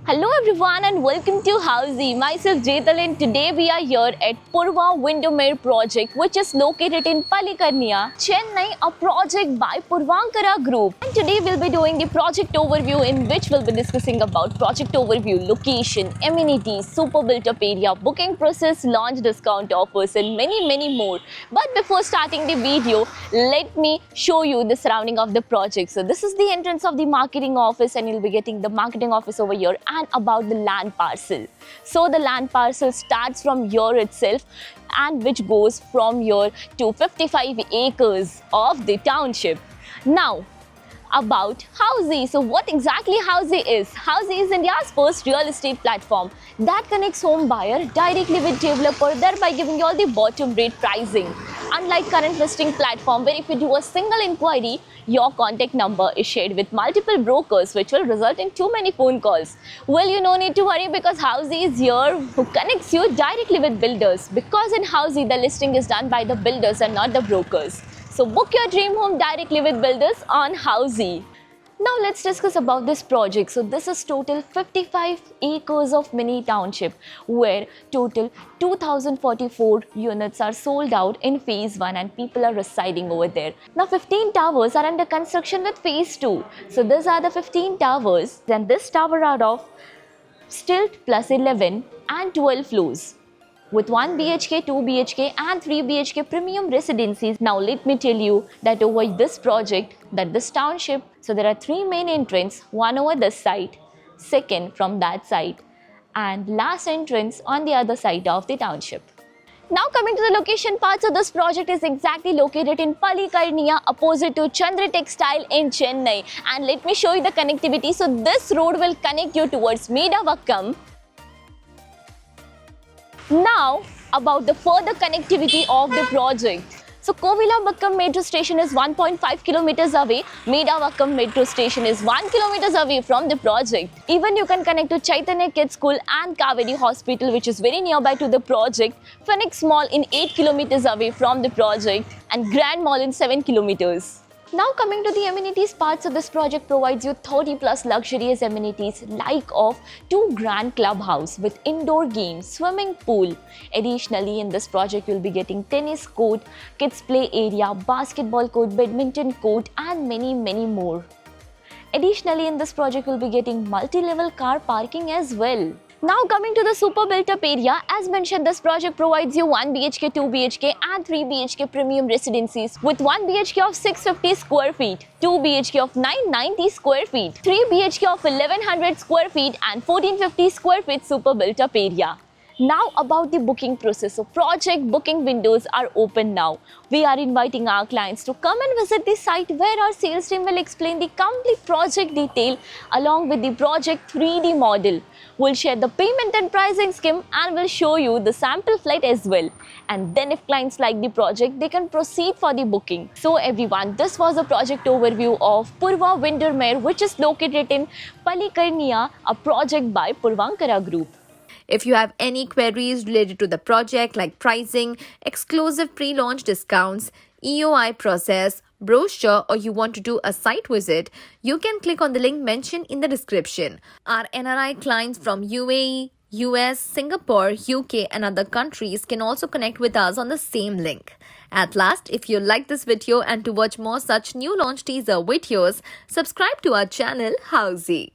Hello everyone and welcome to Housey. Myself Jetal and today we are here at Purva Windermere project which is located in Palikarniya, Chennai, a project by Purvankara Group. And today we'll be doing the project overview in which we'll be discussing about project overview, location, amenities, super built up area, booking process, launch discount offers and many more. But before starting the video, let me show you the surrounding of the project. So this is the entrance of the marketing office and you'll be getting the marketing office over here and about the land parcel. So the land parcel starts from here itself and which goes from here to 55 acres of the township. Now about Housey. So what exactly Housey is? Housey is India's first real estate platform that connects home buyer directly with developer, thereby giving you all the bottom rate pricing. Unlike current listing platform where if you do a single inquiry, your contact number is shared with multiple brokers which will result in too many phone calls. Well, you no need to worry because Housey is here who connects you directly with builders, because in Housey the listing is done by the builders and not the brokers. So book your dream home directly with builders on Housey. Now let's discuss about this project. So this is total 55 acres of mini township where total 2044 units are sold out in phase 1 and people are residing over there. Now 15 towers are under construction with phase 2. So these are the 15 towers and this tower are of stilt plus 11 and 12 floors, with 1 BHK, 2 BHK and 3 BHK premium residencies. Now let me tell you that over this project, that this township, so there are 3 main entrances, one over this side, second from that side and last entrance on the other side of the township. Now coming to the location part, so this project is exactly located in Palikarniya opposite to Chandra Textile in Chennai. And let me show you the connectivity. So this road will connect you towards Medavakkam. Now about the further connectivity of the project. So Kovilambakkam metro station is 1.5 kilometers away. Medavakkam metro station is 1 kilometers away from the project. Even you can connect to Chaitanya Kids School and Kaveri Hospital which is very nearby to the project. Phoenix Mall in 8 kilometers away from the project and Grand Mall in 7 kilometers. Now coming to the amenities part, so this project provides you 30 plus luxurious amenities like of 2 grand clubhouse with indoor games, swimming pool. Additionally, in this project you'll be getting tennis court, kids play area, basketball court, badminton court and many more. Additionally, in this project you'll be getting multi-level car parking as well. Now coming to the super built up area, as mentioned this project provides you 1 BHK, 2 BHK and 3 BHK premium residencies with 1 BHK of 650 square feet, 2 BHK of 990 square feet, 3 BHK of 1100 square feet and 1450 square feet super built up area. Now about the booking process. So project booking windows are open now. We are inviting our clients to come and visit the site where our sales team will explain the complete project detail along with the project 3D model. We'll share the payment and pricing scheme and we'll show you the sample flight as well. And then if clients like the project, they can proceed for the booking. So everyone, this was a project overview of Purva Windermere which is located in Palikarniya, a project by Purvankara Group. If you have any queries related to the project like pricing, exclusive pre-launch discounts, EOI process, brochure or you want to do a site visit, you can click on the link mentioned in the description. Our NRI clients from UAE, US, Singapore, UK and other countries can also connect with us on the same link. At last, if you like this video and to watch more such new launch teaser videos, subscribe to our channel Housey.